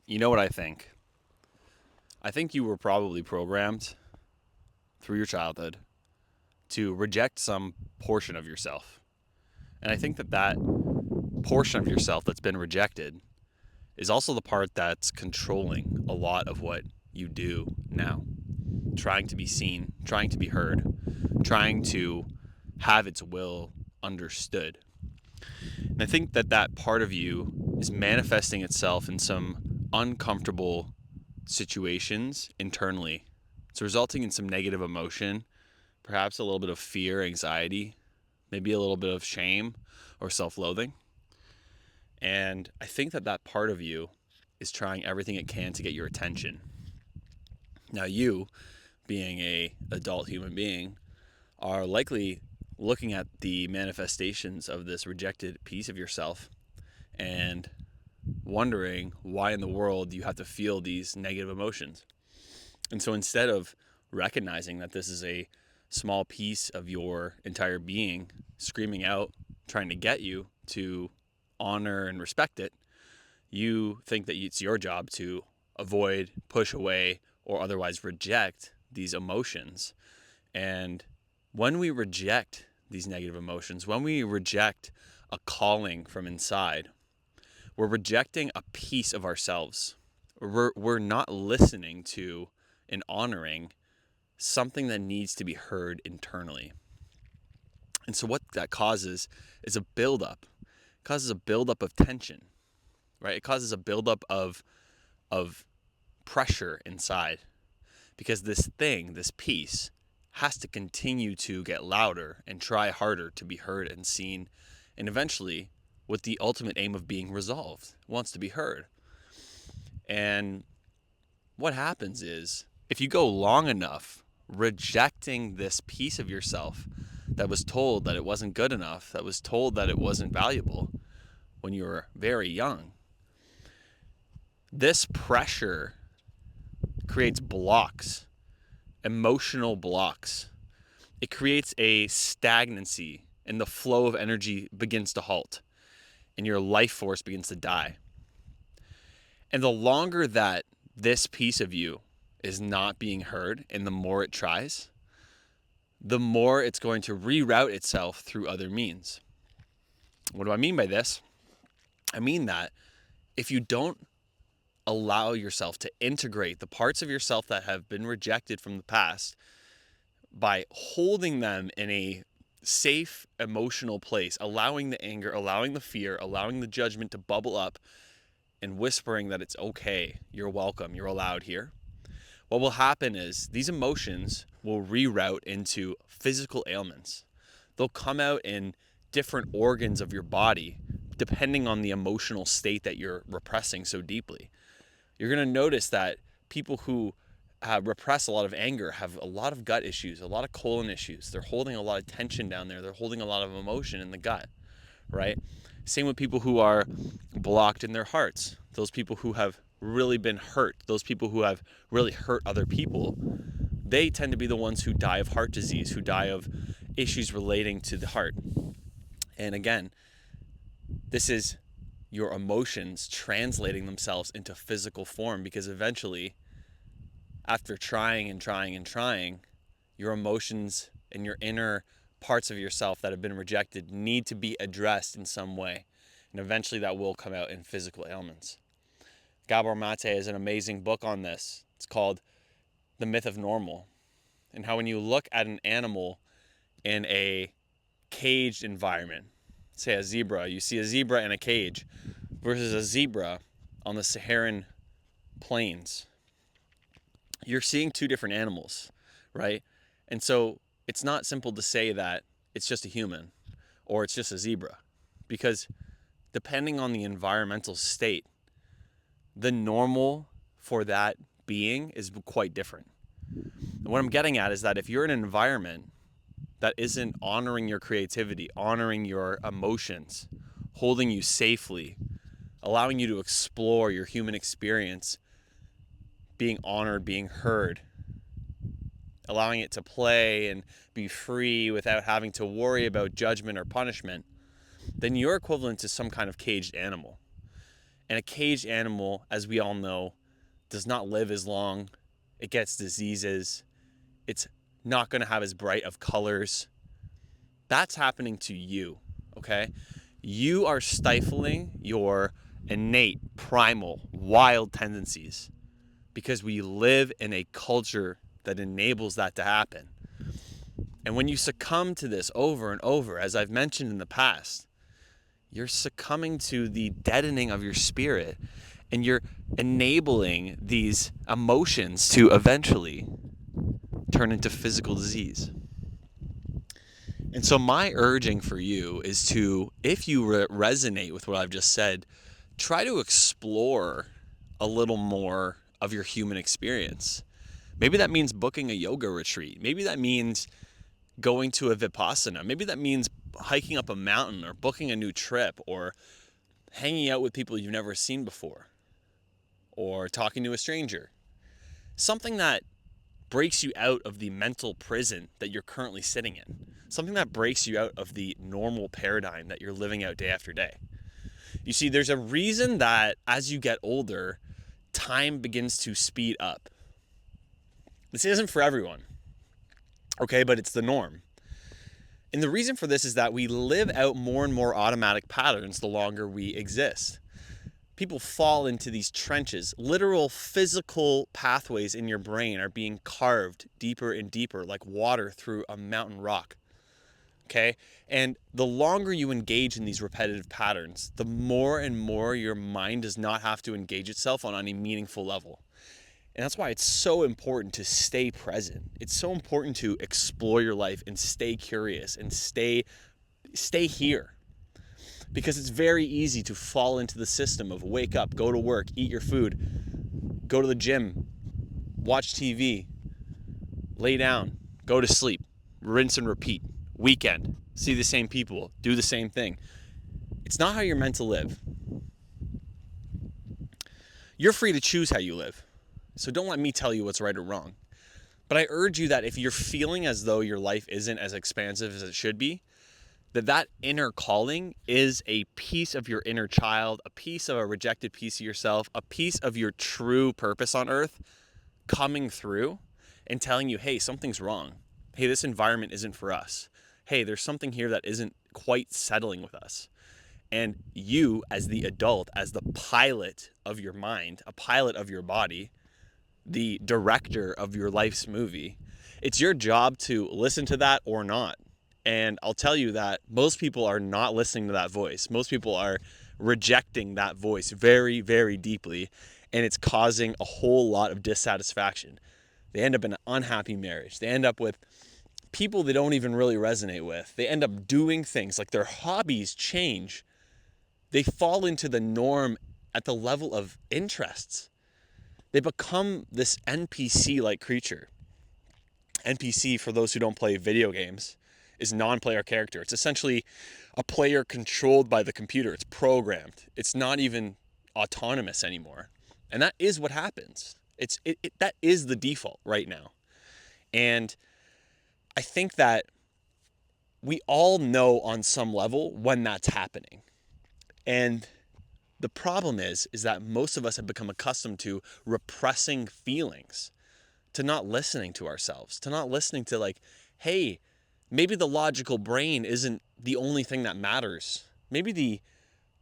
You know what I think? I think you were probably programmed through your childhood to reject some portion of yourself. And I think that portion of yourself that's been rejected is also the part that's controlling a lot of what you do now. Trying to be seen, trying to be heard, trying to have its will understood. And I think that part of you is manifesting itself in some uncomfortable situations internally. It's resulting in some negative emotion, perhaps a little bit of fear, anxiety, maybe a little bit of shame or self-loathing. And I think that part of you is trying everything it can to get your attention. Now you, being a adult human being, are likely looking at the manifestations of this rejected piece of yourself and wondering why in the world you have to feel these negative emotions. And so instead of recognizing that this is a small piece of your entire being screaming out, trying to get you to honor and respect it, you think that it's your job to avoid, push away, or otherwise reject these emotions. And when we reject these negative emotions, when we reject a calling from inside, we're rejecting a piece of ourselves. We're not listening to and honoring something that needs to be heard internally. And so what that causes is a buildup. It causes a buildup of tension, right? It causes a buildup of pressure inside because this thing, this piece, has to continue to get louder and try harder to be heard and seen, and eventually, with the ultimate aim of being resolved, wants to be heard. And what happens is, if you go long enough rejecting this piece of yourself that was told that it wasn't good enough, that was told that it wasn't valuable when you were very young, this pressure creates blocks, emotional blocks. It creates a stagnancy, and the flow of energy begins to halt, and your life force begins to die. And the longer that this piece of you is not being heard, and the more it tries, the more it's going to reroute itself through other means. What do I mean by this? I mean that if you don't allow yourself to integrate the parts of yourself that have been rejected from the past by holding them in a safe emotional place, allowing the anger, allowing the fear, allowing the judgment to bubble up, and whispering that it's okay, you're welcome, you're allowed here, what will happen is these emotions will reroute into physical ailments. They'll come out in different organs of your body depending on the emotional state that you're repressing so deeply. You're going to notice that people who repress a lot of anger have a lot of gut issues, a lot of colon issues. They're holding a lot of tension down there. They're holding a lot of emotion in the gut, right? Same with people who are blocked in their hearts. Those people who have really been hurt, those people who have really hurt other people, they tend to be the ones who die of heart disease, who die of issues relating to the heart. And again, this is your emotions translating themselves into physical form, because eventually, after trying and trying and trying, your emotions and your inner parts of yourself that have been rejected need to be addressed in some way. And eventually that will come out in physical ailments. Gabor Mate has an amazing book on this. It's called The Myth of Normal. And how when you look at an animal in a caged environment, say a zebra, you see a zebra in a cage versus a zebra on the Saharan plains, you're seeing two different animals, right? And so it's not simple to say that it's just a human or it's just a zebra, because depending on the environmental state, the normal for that being is quite different. And what I'm getting at is that if you're in an environment that isn't honoring your creativity, honoring your emotions, holding you safely, allowing you to explore your human experience, being honored, being heard, allowing it to play and be free without having to worry about judgment or punishment, then you're equivalent to some kind of caged animal. And a caged animal, as we all know, does not live as long. It gets diseases. It's not going to have as bright of colors. That's happening to you, okay? You are stifling your innate, primal, wild tendencies because we live in a culture that enables that to happen. And when you succumb to this over and over, as I've mentioned in the past, you're succumbing to the deadening of your spirit, and you're enabling these emotions to eventually turn into physical disease. And so my urging for you is to, if you resonate with what I've just said, try to explore a little more of your human experience. Maybe that means booking a yoga retreat. Maybe that means going to a Vipassana. Maybe that means hiking up a mountain or booking a new trip or hanging out with people you've never seen before or talking to a stranger. Something that breaks you out of the mental prison that you're currently sitting in. Something that breaks you out of the normal paradigm that you're living out day after day. You see, there's a reason that as you get older, time begins to speed up. This isn't for everyone, okay, but it's the norm. And the reason for this is that we live out more and more automatic patterns the longer we exist. People fall into these trenches. Literal physical pathways in your brain are being carved deeper and deeper like water through a mountain rock. Okay? And the longer you engage in these repetitive patterns, the more and more your mind does not have to engage itself on any meaningful level. And that's why it's so important to stay present. It's so important to explore your life and stay curious and stay here. Because it's very easy to fall into the system of wake up, go to work, eat your food, go to the gym, watch TV, lay down, go to sleep, rinse and repeat, weekend, see the same people, do the same thing. It's not how you're meant to live. You're free to choose how you live. So don't let me tell you what's right or wrong. But I urge you that if you're feeling as though your life isn't as expansive as it should be, that inner calling is a piece of your inner child, a piece of a rejected piece of yourself, a piece of your true purpose on earth coming through and telling you, hey, something's wrong. Hey, this environment isn't for us. Hey, there's something here that isn't quite settling with us. And you, as the adult, as the pilot of your mind, a pilot of your body, the director of your life's movie, it's your job to listen to that or not. And I'll tell you that most people are not listening to that voice. Most people are rejecting that voice very, very deeply, and it's causing a whole lot of dissatisfaction. They end up in an unhappy marriage. They end up with people they don't even really resonate with. They end up doing things like their hobbies change. They fall into the norm at the level of interests. They become this NPC-like creature. NPC, for those who don't play video games, is non-player character. It's essentially a player controlled by the computer. It's programmed. It's not even autonomous anymore. And that is what happens. That is the default right now. And I think that we all know on some level when that's happening. And the problem is that most of us have become accustomed to repressing feelings, to not listening to ourselves, to not listening to like, hey, maybe the logical brain isn't the only thing that matters. Maybe the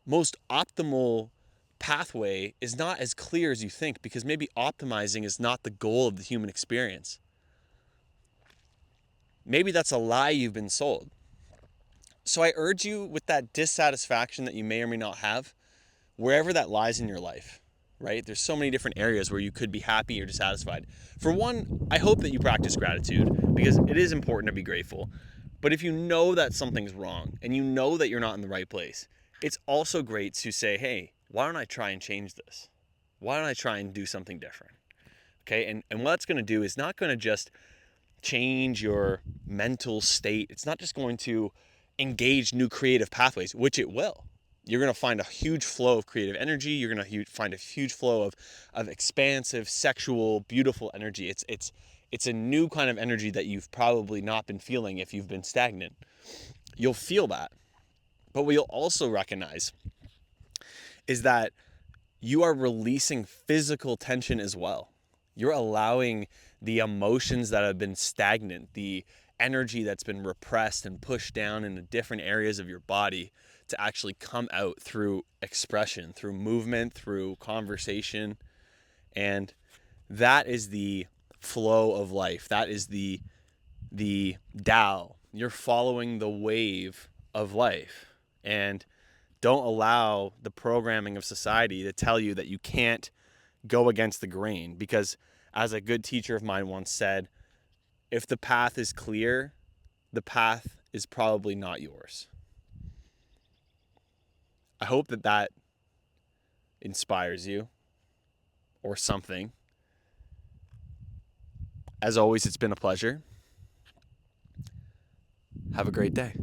most optimal pathway is not as clear as you think, because maybe optimizing is not the goal of the human experience. Maybe that's a lie you've been sold. So I urge you, with that dissatisfaction that you may or may not have, wherever that lies in your life, right? There's so many different areas where you could be happy or dissatisfied. For one, I hope that you practice gratitude, because it is important to be grateful. But if you know that something's wrong and you know that you're not in the right place, it's also great to say, hey, why don't I try and change this? Why don't I try and do something different? Okay, and what it's going to do is not going to just change your mental state. It's not just going to engage new creative pathways, which it will. You're going to find a huge flow of creative energy. You're going to find a huge flow of expansive, sexual, beautiful energy. It's a new kind of energy that you've probably not been feeling if you've been stagnant. You'll feel that. But what you'll also recognize is that you are releasing physical tension as well. You're allowing the emotions that have been stagnant, the energy that's been repressed and pushed down into different areas of your body to actually come out through expression, through movement, through conversation. And that is the flow of life. That is the Tao. You're following the wave of life. And don't allow the programming of society to tell you that you can't go against the grain, because as a good teacher of mine once said, if the path is clear, the path is probably not yours. I hope that that inspires you or something. As always, it's been a pleasure. Have a great day.